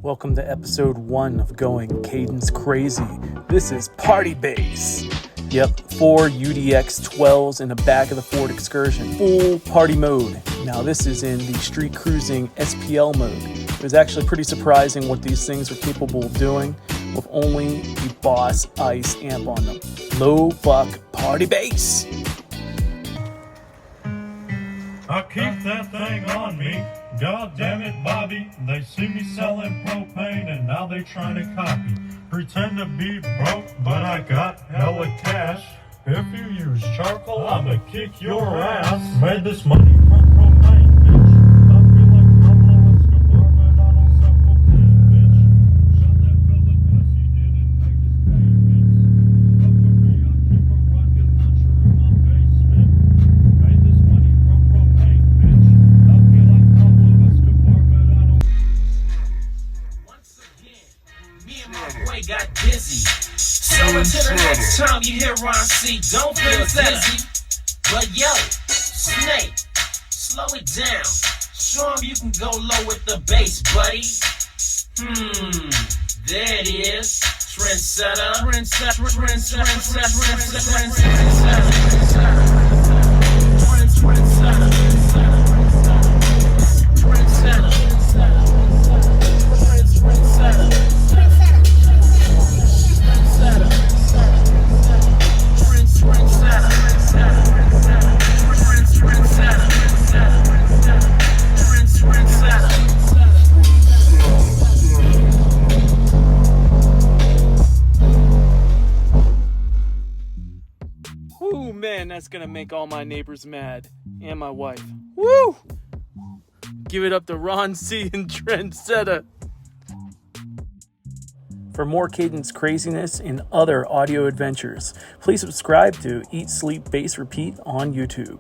Welcome to episode 1 of Going Cadence Crazy. This is Party Bass. Yep, 4 UDX12s in the back of the Ford Excursion. Full party mode. Now this is in the street cruising SPL mode. It was actually pretty surprising what these things are capable of doing with only the BOSS ICE amp on them. Low buck party bass. I keep that thing on me. God damn it, Bobby. They see me selling propane and now they trying to copy. Pretend to be broke, but I got hella cash. If you use charcoal, I'ma kick your ass. Made this money from propane, bitch. I feel like Pablo Escobar, but I don't sell cocaine, bitch. Shot that fella 'cause he didn't make his payments. Luckily, I keep a rocket launcher in my basement. Made this money from propane, bitch. I feel like Pablo Escobar, but I don't. Once again, me and my boy got busy. So until the next time you hear Ron C, don't feel dizzy. But yo, Snake, slow it down. Show him you can go low with the bass, buddy. There it is. Trendsetter. Woo, man, that's gonna make all my neighbors mad. And my wife. Woo! Give it up to Ron C and Trendsetter. For more Cadence craziness and other audio adventures, please subscribe to Eat, Sleep, Bass, Repeat on YouTube.